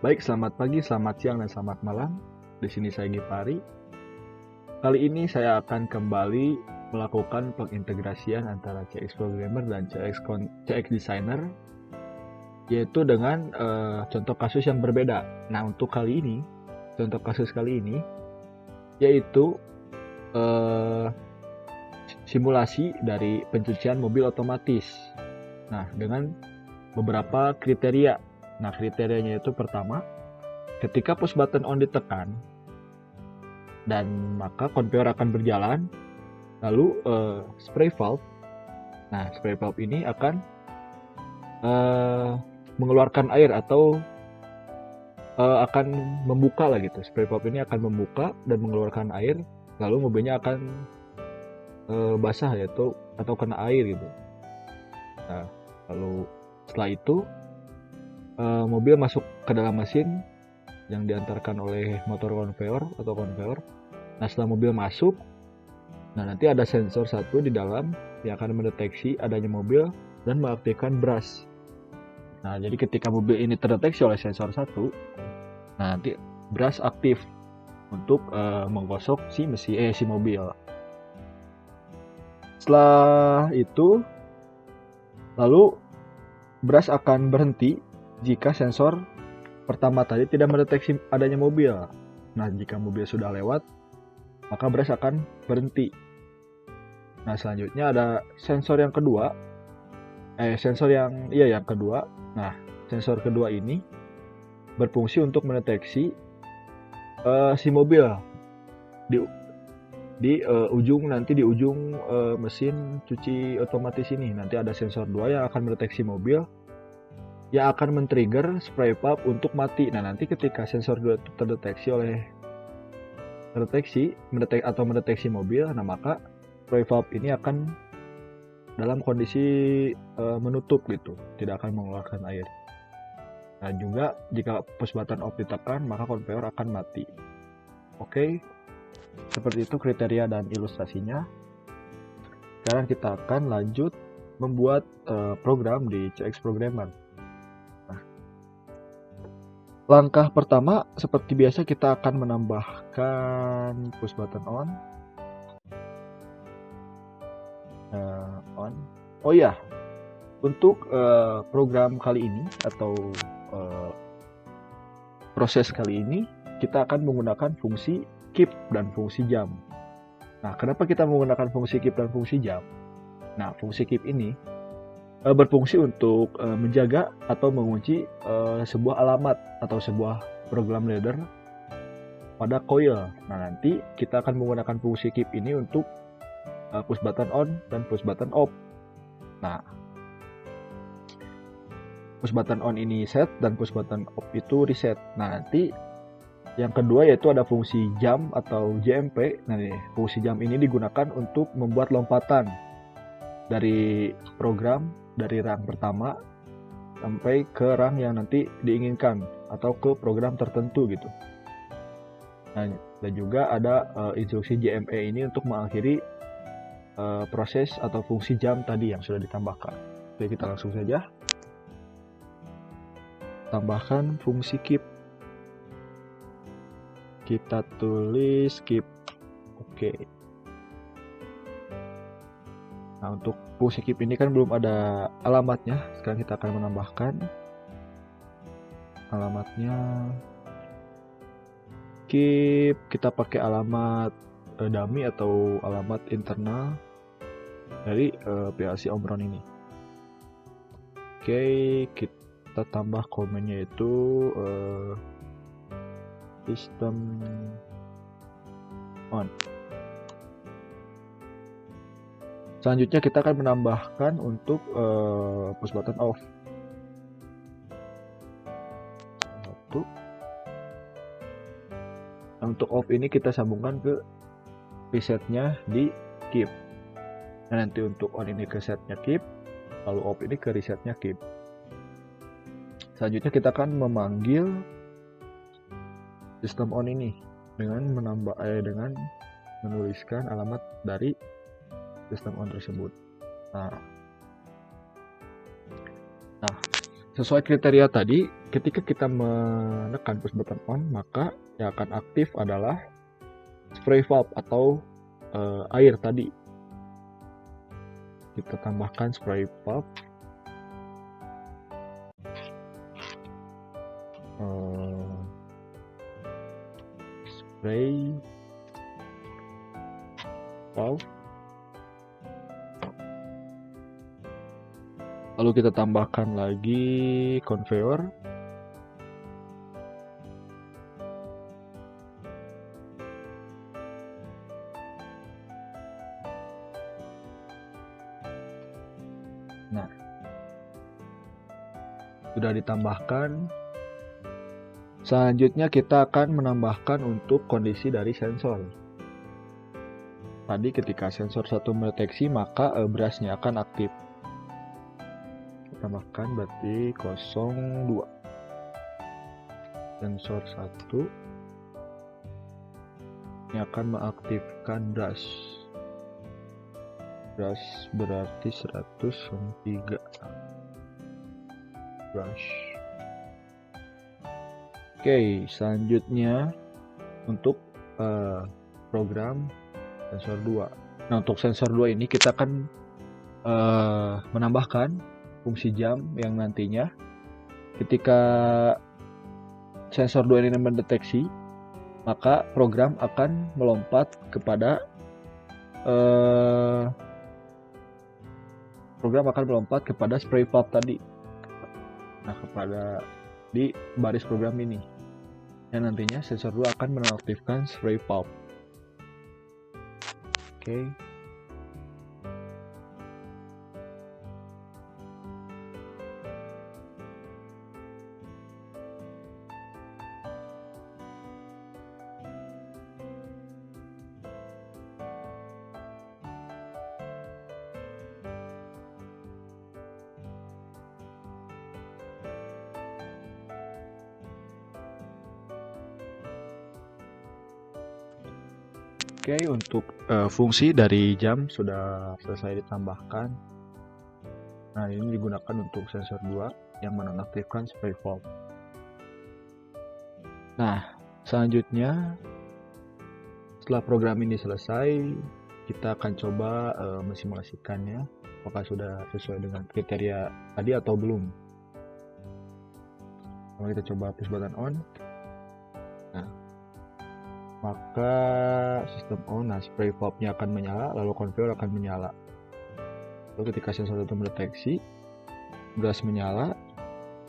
Baik, selamat pagi, selamat siang, dan selamat malam. Di sini saya Gipari. Kali ini saya akan kembali melakukan pengintegrasian antara CX Programmer dan CX Designer, yaitu dengan contoh kasus yang berbeda. Nah, untuk kali ini, contoh kasus kali ini, yaitu simulasi dari pencucian mobil otomatis. Nah, dengan beberapa kriteria. Nah, kriterianya itu pertama, ketika push button on ditekan, dan maka conveyor akan berjalan, lalu spray valve. Nah, spray valve ini akan mengeluarkan air atau akan membuka lah gitu. Spray valve ini akan membuka dan mengeluarkan air, lalu mobilnya akan basah yaitu atau kena air gitu. Nah, lalu setelah itu mobil masuk ke dalam mesin yang diantarkan oleh motor conveyor atau conveyor. Nah, setelah mobil masuk, nah nanti ada sensor satu di dalam yang akan mendeteksi adanya mobil dan mengaktifkan brush. Nah, jadi ketika mobil ini terdeteksi oleh sensor satu, nah nanti brush aktif untuk menggosok si mobil. Setelah itu, lalu brush akan berhenti jika sensor pertama tadi tidak mendeteksi adanya mobil. Nah, jika mobil sudah lewat, maka brush akan berhenti. Nah, selanjutnya ada sensor yang kedua. Yang kedua. Nah, sensor kedua ini berfungsi untuk mendeteksi si mobil di ujung mesin cuci otomatis ini. Nanti ada sensor 2 yang akan mendeteksi mobil, yang akan men-trigger spray valve untuk mati. Nah, nanti ketika sensor 2 terdeteksi mendeteksi mobil, nah maka spray valve ini akan dalam kondisi menutup gitu, tidak akan mengeluarkan air. Nah, juga jika push button off ditekan, maka conveyor akan mati. Oke, seperti itu kriteria dan ilustrasinya. Sekarang kita akan lanjut membuat program di CX Programmer. Nah, langkah pertama, seperti biasa kita akan menambahkan push button on. Oh iya, untuk program kali ini atau proses kali ini kita akan menggunakan fungsi keep dan fungsi jam. Nah, kenapa kita menggunakan fungsi keep dan fungsi jam? Nah, fungsi keep ini berfungsi untuk menjaga atau mengunci sebuah alamat atau sebuah program ladder pada coil. Nah, nanti kita akan menggunakan fungsi keep ini untuk push button on dan push button off. Nah, push button on ini set dan push button off itu reset. Nah, nanti yang kedua yaitu ada fungsi jump atau JMP. Nah, fungsi jump ini digunakan untuk membuat lompatan dari program dari rang pertama sampai ke rang yang nanti diinginkan atau ke program tertentu gitu. Nah, dan juga ada instruksi JME ini untuk mengakhiri proses atau fungsi jump tadi yang sudah ditambahkan. Oke, kita langsung saja tambahkan fungsi keep. Kita tulis keep. Oke. Nah, untuk fungsi keep ini kan belum ada alamatnya. Sekarang kita akan menambahkan alamatnya. Keep, kita pakai alamat dummy atau alamat internal dari PLC Omron ini. Oke, kita tambah komennya itu system on. Selanjutnya kita akan menambahkan untuk push button off. Nah, untuk off ini kita sambungkan ke resetnya di keep. Nah, nanti untuk on ini ke setnya keep, lalu off ini ke resetnya keep. Selanjutnya kita akan memanggil sistem on ini dengan dengan menuliskan alamat dari sistem on tersebut. Nah, sesuai kriteria tadi, ketika kita menekan push button on, maka yang akan aktif adalah spray valve atau air tadi. Kita tambahkan spray valve. Spray valve. Lalu kita tambahkan lagi conveyor. Nah, sudah ditambahkan. Selanjutnya kita akan menambahkan untuk kondisi dari sensor. Tadi ketika sensor 1 mendeteksi, maka brushnya akan aktif. Tambahkan berarti 02. Sensor 1 ini akan mengaktifkan brush. Brush berarti 103. Brush. Oke, selanjutnya untuk program sensor 2. Nah, untuk sensor 2 ini kita akan menambahkan fungsi jam yang nantinya ketika sensor 2 ini mendeteksi, maka program akan melompat kepada spray valve tadi. Nah, kepada di baris program ini. Dan nantinya sensor 2 akan menonaktifkan spray valve. Oke. Oke, untuk fungsi dari jam sudah selesai ditambahkan. Nah, ini digunakan untuk sensor 2 yang menonaktifkan spray valve. Nah, selanjutnya setelah program ini selesai, kita akan coba mensimulasikannya apakah sudah sesuai dengan kriteria tadi atau belum. Kalau kita coba push button on. Nah, maka sistem on, spray valve-nya akan menyala, lalu conveyor akan menyala. Lalu ketika sensor 1 mendeteksi, brush menyala,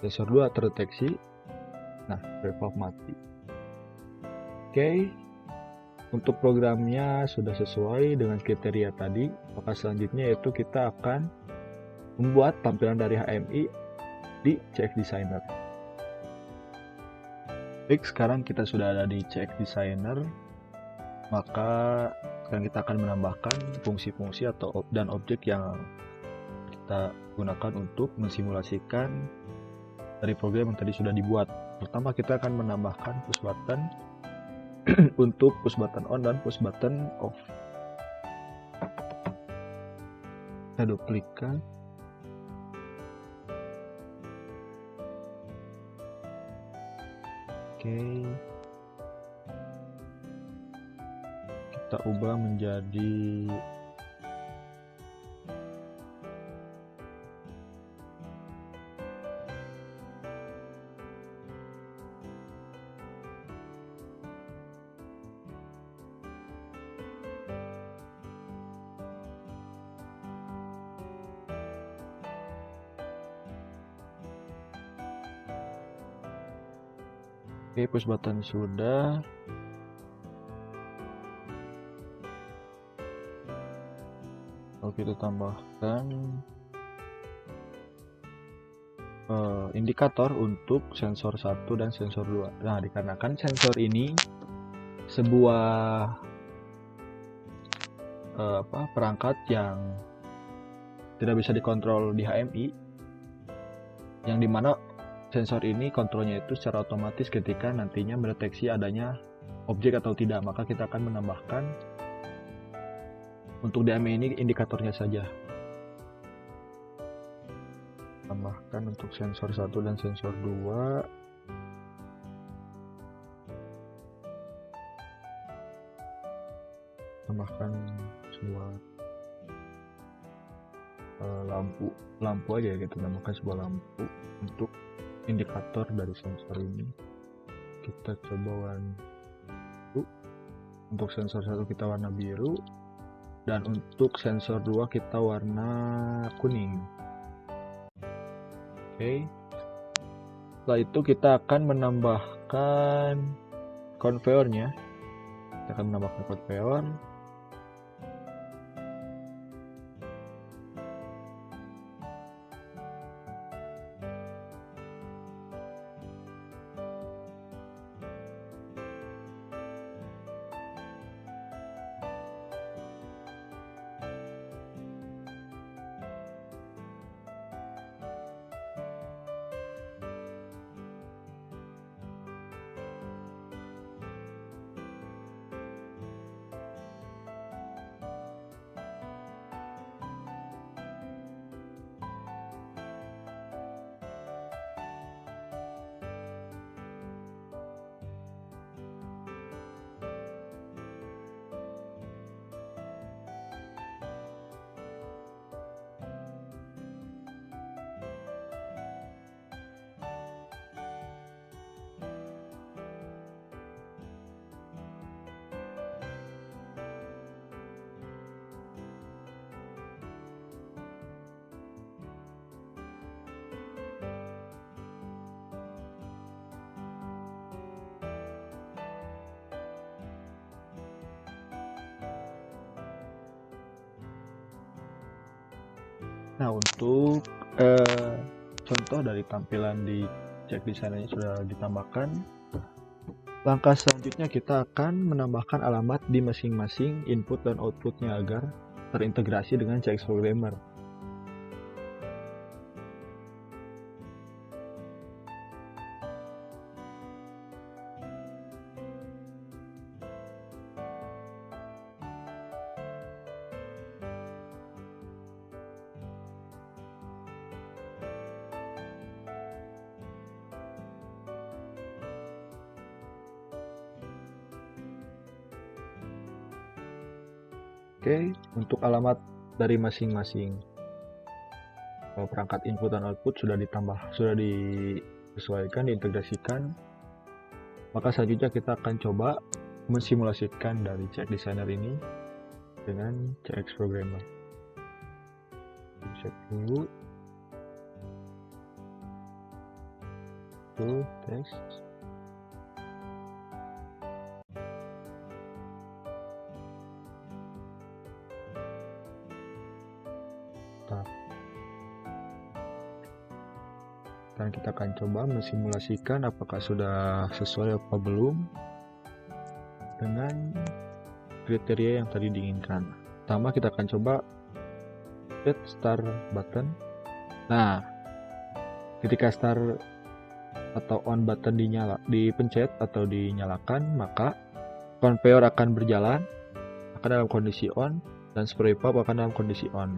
sensor 2 terdeteksi, nah spray valve mati. Oke, untuk programnya sudah sesuai dengan kriteria tadi, maka selanjutnya yaitu kita akan membuat tampilan dari HMI di CX Designer. Baik, sekarang kita sudah ada di CX Designer, maka sekarang kita akan menambahkan fungsi-fungsi dan objek yang kita gunakan untuk mensimulasikan dari program yang tadi sudah dibuat. Pertama, kita akan menambahkan push button untuk push button on dan push button off. Kita duplikat. Oke, kita ubah menjadi push button sudah. Lalu kita tambahkan indikator untuk sensor 1 dan sensor 2. Nah, dikarenakan sensor ini sebuah perangkat yang tidak bisa dikontrol di HMI, yang dimana sensor ini kontrolnya itu secara otomatis ketika nantinya mendeteksi adanya objek atau tidak, maka kita akan menambahkan untuk DMI ini indikatornya saja. Tambahkan untuk sensor 1 dan sensor 2. Tambahkan sebuah lampu aja ya, kita tambahkan sebuah lampu untuk indikator dari sensor ini. Kita coba warna biru. Untuk sensor 1 kita warna biru, dan untuk sensor 2 kita warna kuning. Oke. Setelah itu kita akan menambahkan konveyornya. Kita akan menambahkan konveyor. Nah, untuk contoh dari tampilan di check designernya sudah ditambahkan. Langkah selanjutnya kita akan menambahkan alamat di masing-masing input dan outputnya agar terintegrasi dengan CX Programmer. Oke, untuk alamat dari masing-masing perangkat input dan output sudah disesuaikan, diintegrasikan. Maka selanjutnya kita akan coba mensimulasikan dari CX Designer ini dengan CX Programmer. Cek dulu. Test. Dan kita akan coba mensimulasikan apakah sudah sesuai apa belum dengan kriteria yang tadi diinginkan. Pertama kita akan coba set start button. Nah, ketika start atau on button dipencet atau dinyalakan, maka conveyor akan berjalan, akan dalam kondisi on, dan spray pump akan dalam kondisi on.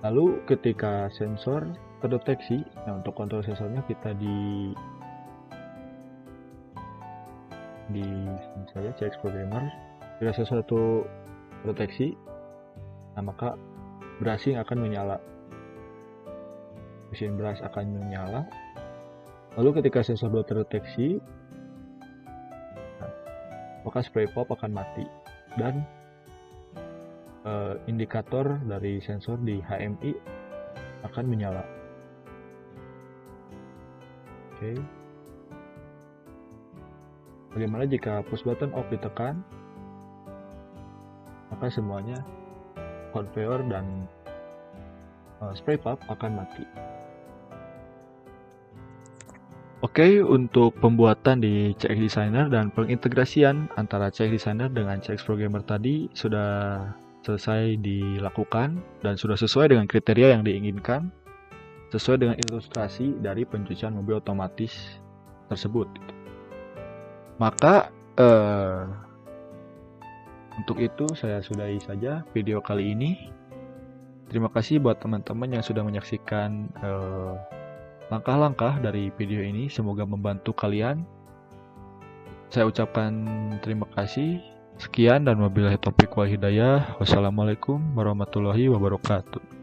Lalu ketika sensor terdeteksi, nah untuk kontrol sensornya kita di misalnya CX Programmer, bila sensor itu terdeteksi, nah maka brushing akan menyala, mesin brush akan menyala. Lalu ketika sensor 2 terdeteksi, nah, maka spray pump akan mati dan indikator dari sensor di HMI akan menyala. Oke. Bagaimana jika push button off ditekan? Maka semuanya conveyor dan spray pump akan mati. Oke, untuk pembuatan di CX Designer dan pengintegrasian antara CX Designer dengan CX Programmer tadi sudah selesai dilakukan dan sudah sesuai dengan kriteria yang diinginkan, sesuai dengan ilustrasi dari pencucian mobil otomatis tersebut. Maka untuk itu saya sudahi saja video kali ini. Terima kasih buat teman-teman yang sudah menyaksikan langkah-langkah dari video ini. Semoga membantu kalian. Saya ucapkan terima kasih. Sekian dan wabillahi taufiq wal hidayah. Wassalamualaikum warahmatullahi wabarakatuh.